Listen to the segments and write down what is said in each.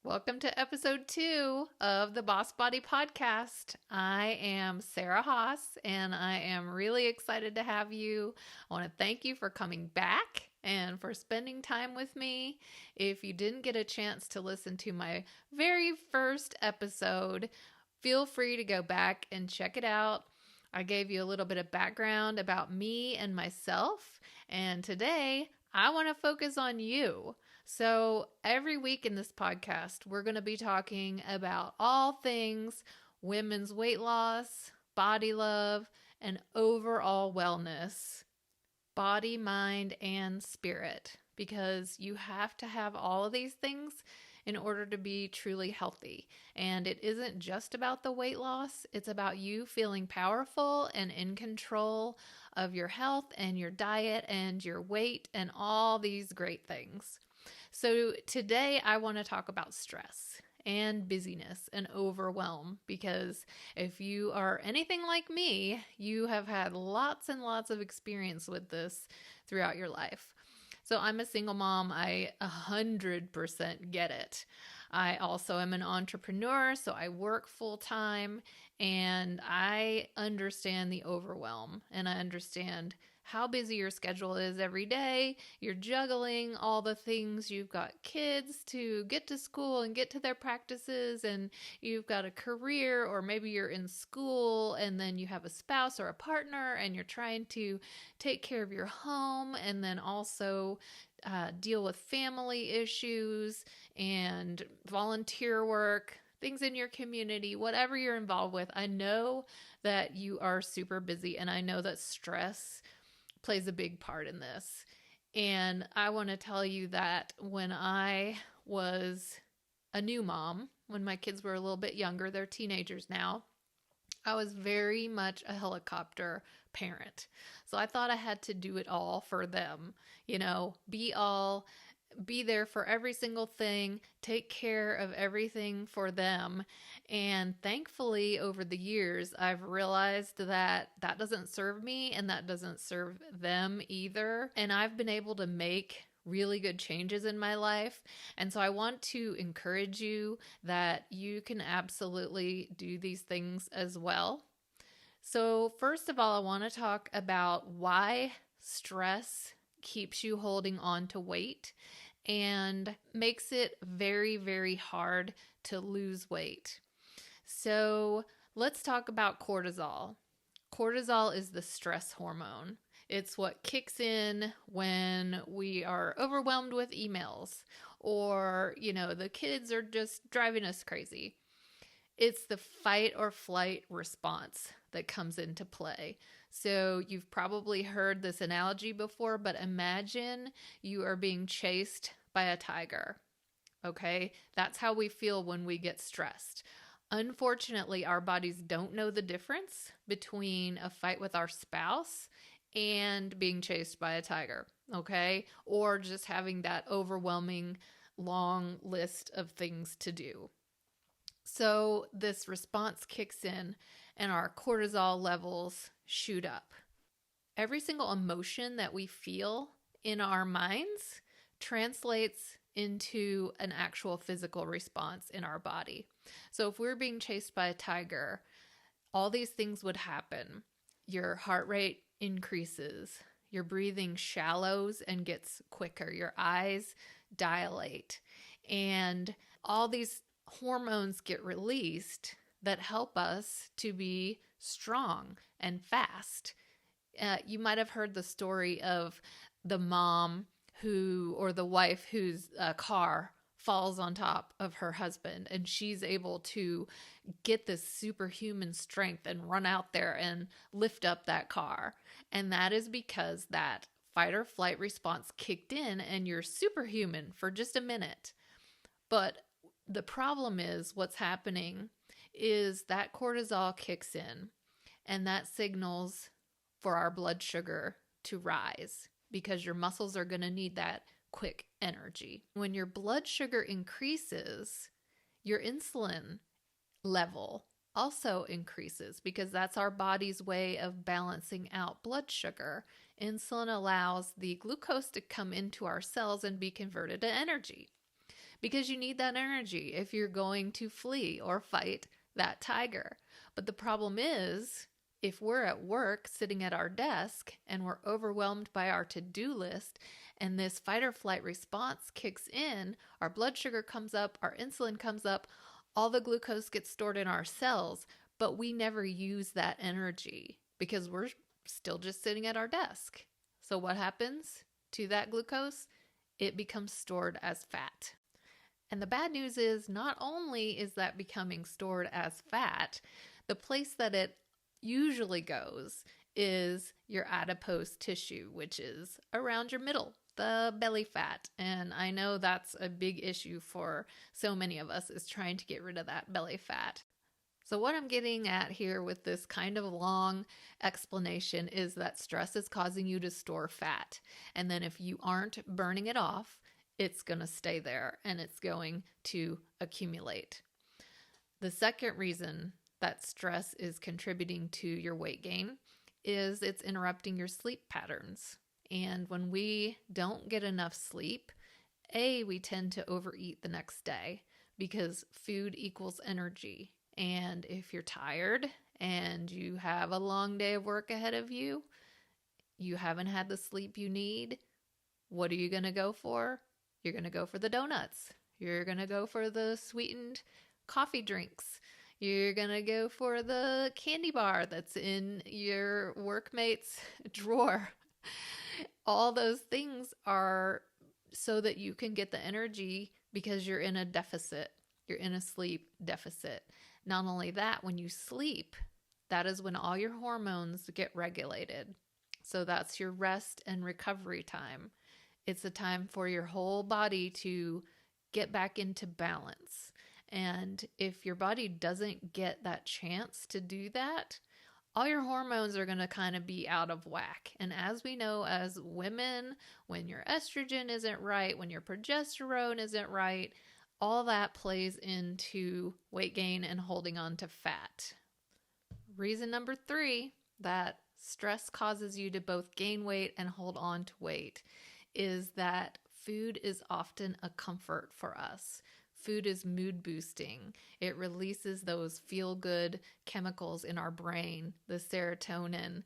Welcome to episode 2 of the Boss Body Podcast. I am Sarah Haas, and I am really excited to have you. I want to thank you for coming back and for spending time with me. If you didn't get a chance to listen to my very first episode, feel free to go back and check it out. I gave you a little bit of background about me and myself, and today I want to focus on you. So every week in this podcast, we're going to be talking about all things women's weight loss, body love, and overall wellness, body, mind, and spirit, because you have to have all of these things in order to be truly healthy. And it isn't just about the weight loss. It's about you feeling powerful and in control of your health and your diet and your weight and all these great things. So today I want to talk about stress and busyness and overwhelm, because if you are anything like me, you have had lots and lots of experience with this throughout your life. So I'm a single mom. I 100% get it. I also am an entrepreneur, so I work full time, and I understand the overwhelm, and I understand how busy your schedule is every day. You're juggling all the things. You've got kids to get to school and get to their practices, and you've got a career, or maybe you're in school and then you have a spouse or a partner and you're trying to take care of your home and then also deal with family issues and volunteer work, things in your community, whatever you're involved with. I know that you are super busy, and I know that stress plays a big part in this. And I want to tell you that when I was a new mom, when my kids were a little bit younger, they're teenagers now, I was very much a helicopter parent. So I thought I had to do it all for them, be there for every single thing, take care of everything for them. And thankfully, over the years, I've realized that that doesn't serve me and that doesn't serve them either. And I've been able to make really good changes in my life. And so I want to encourage you that you can absolutely do these things as well. So first of all, I want to talk about why stress keeps you holding on to weight and makes it very, very hard to lose weight. So let's talk about cortisol. Cortisol is the stress hormone. It's what kicks in when we are overwhelmed with emails, or, the kids are just driving us crazy. It's the fight or flight response that comes into play. So you've probably heard this analogy before, but imagine you are being chased by a tiger. Okay? That's how we feel when we get stressed. Unfortunately, our bodies don't know the difference between a fight with our spouse and being chased by a tiger, okay? Or just having that overwhelming long list of things to do. So this response kicks in and our cortisol levels shoot up. Every single emotion that we feel in our minds translates into an actual physical response in our body. So if we're being chased by a tiger, all these things would happen. Your heart rate increases, your breathing shallows and gets quicker, your eyes dilate, and all these hormones get released that help us to be strong and fast. You might have heard the story of the mom or the wife whose car falls on top of her husband, and she's able to get this superhuman strength and run out there and lift up that car. And that is because that fight or flight response kicked in and you're superhuman for just a minute. But the problem is what's happening is that cortisol kicks in, and that signals for our blood sugar to rise because your muscles are going to need that quick energy. When your blood sugar increases, your insulin level also increases because that's our body's way of balancing out blood sugar. Insulin allows the glucose to come into our cells and be converted to energy. because you need that energy if you're going to flee or fight that tiger. But the problem is, if we're at work sitting at our desk and we're overwhelmed by our to-do list and this fight or flight response kicks in, our blood sugar comes up, our insulin comes up, all the glucose gets stored in our cells, but we never use that energy because we're still just sitting at our desk. So what happens to that glucose? It becomes stored as fat. And the bad news is, not only is that becoming stored as fat, the place that it usually goes is your adipose tissue, which is around your middle, the belly fat. And I know that's a big issue for so many of us, is trying to get rid of that belly fat. So what I'm getting at here with this kind of long explanation is that stress is causing you to store fat. And then if you aren't burning it off, it's going to stay there and it's going to accumulate. The second reason that stress is contributing to your weight gain is it's interrupting your sleep patterns. And when we don't get enough sleep, we tend to overeat the next day because food equals energy. And if you're tired and you have a long day of work ahead of you, you haven't had the sleep you need, what are you going to go for? You're going to go for the donuts. You're going to go for the sweetened coffee drinks. You're going to go for the candy bar that's in your workmate's drawer. All those things are so that you can get the energy because you're in a deficit. You're in a sleep deficit. Not only that, when you sleep, that is when all your hormones get regulated. So that's your rest and recovery time. It's a time for your whole body to get back into balance. And if your body doesn't get that chance to do that, all your hormones are going to kind of be out of whack. And as we know, as women, when your estrogen isn't right, when your progesterone isn't right, all that plays into weight gain and holding on to fat. Reason number 3 that stress causes you to both gain weight and hold on to weight is that food is often a comfort for us. Food is mood boosting. It releases those feel-good chemicals in our brain, the serotonin,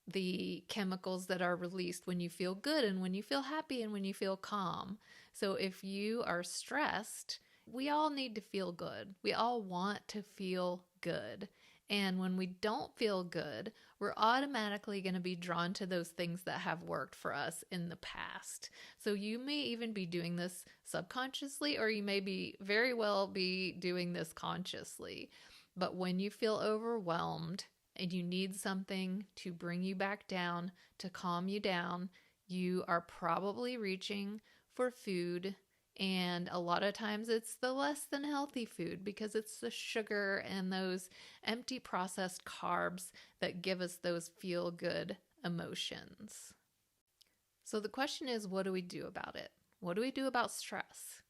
the chemicals that are released when you feel good and when you feel happy and when you feel calm. So if you are stressed, we all need to feel good. We all want to feel good. And when we don't feel good, we're automatically going to be drawn to those things that have worked for us in the past. So you may even be doing this subconsciously, or you may be very well be doing this consciously. But when you feel overwhelmed and you need something to bring you back down, to calm you down, you are probably reaching for food. And a lot of times it's the less than healthy food because it's the sugar and those empty processed carbs that give us those feel-good emotions. So the question is, what do we do about it? What do we do about stress?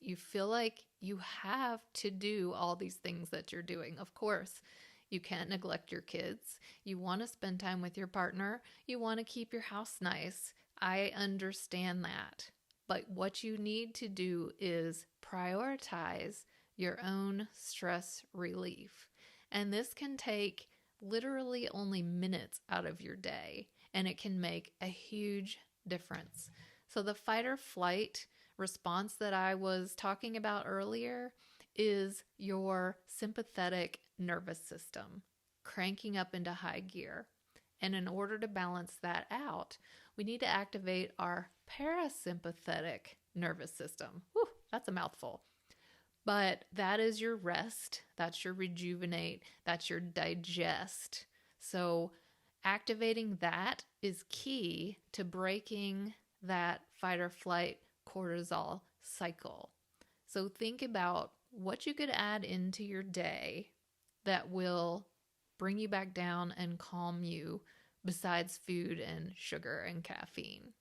You feel like you have to do all these things that you're doing. Of course, you can't neglect your kids. You want to spend time with your partner. You want to keep your house nice. I understand that. But what you need to do is prioritize your own stress relief. And this can take literally only minutes out of your day, and it can make a huge difference. So the fight or flight response that I was talking about earlier is your sympathetic nervous system cranking up into high gear. And in order to balance that out, we need to activate our parasympathetic nervous system. Whew, that's a mouthful. But that is your rest, that's your rejuvenate, that's your digest. So activating that is key to breaking that fight or flight cortisol cycle. So think about what you could add into your day that will bring you back down and calm you besides food and sugar and caffeine.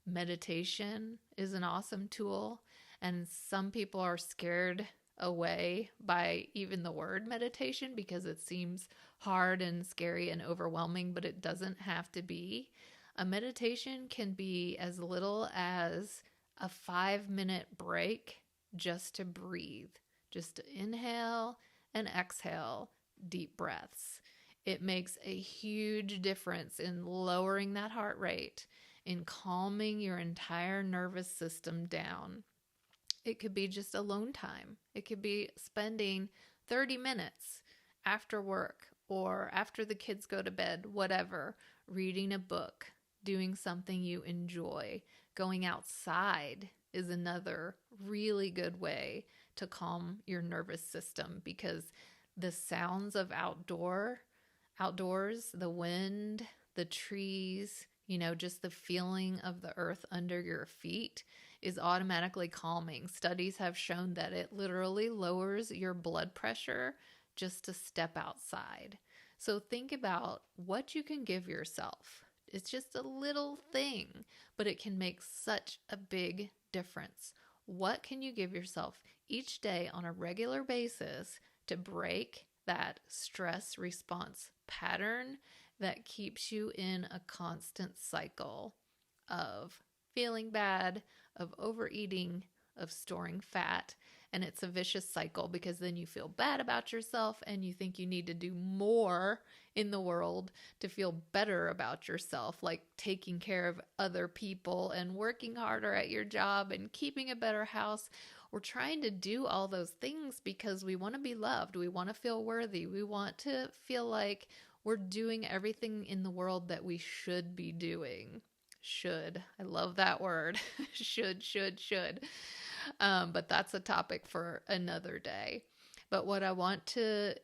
Meditation is an awesome tool, and some people are scared away by even the word meditation because it seems hard and scary and overwhelming, but it doesn't have to be. A meditation can be as little as a 5-minute break just to breathe, just to inhale and exhale deep breaths. It makes a huge difference in lowering that heart rate, in calming your entire nervous system down. It could be just alone time. It could be spending 30 minutes after work or after the kids go to bed, whatever, reading a book, doing something you enjoy. Going outside is another really good way to calm your nervous system, because the sounds of outdoors, the wind, the trees, just the feeling of the earth under your feet is automatically calming. Studies have shown that it literally lowers your blood pressure just to step outside. So think about what you can give yourself. It's just a little thing, but it can make such a big difference. What can you give yourself each day on a regular basis to break that stress response pattern that keeps you in a constant cycle of feeling bad, of overeating, of storing fat? And it's a vicious cycle, because then you feel bad about yourself and you think you need to do more in the world to feel better about yourself, like taking care of other people and working harder at your job and keeping a better house. We're trying to do all those things because we want to be loved. We want to feel worthy. We want to feel like we're doing everything in the world that we should be doing. Should. I love that word. should. But that's a topic for another day. But what I want to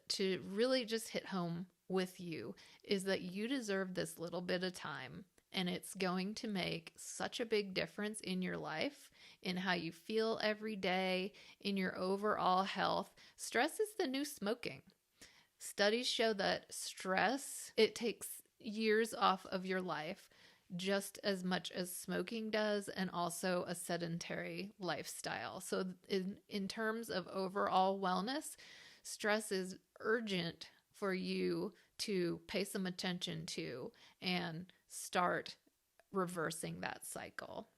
really just hit home with you is that you deserve this little bit of time, and it's going to make such a big difference in your life, in how you feel every day, in your overall health. Stress is the new smoking. Studies show that stress, it takes years off of your life, just as much as smoking does, and also a sedentary lifestyle. So in terms of overall wellness, stress is urgent for you to pay some attention to and start reversing that cycle.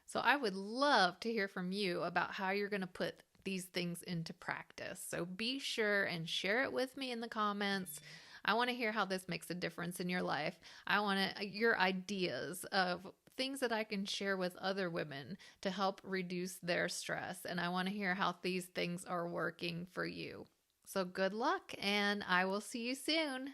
So I would love to hear from you about how you're going to put these things into practice. So be sure and share it with me in the comments. I want to hear how this makes a difference in your life. I want your ideas of things that I can share with other women to help reduce their stress. And I want to hear how these things are working for you. So good luck, and I will see you soon.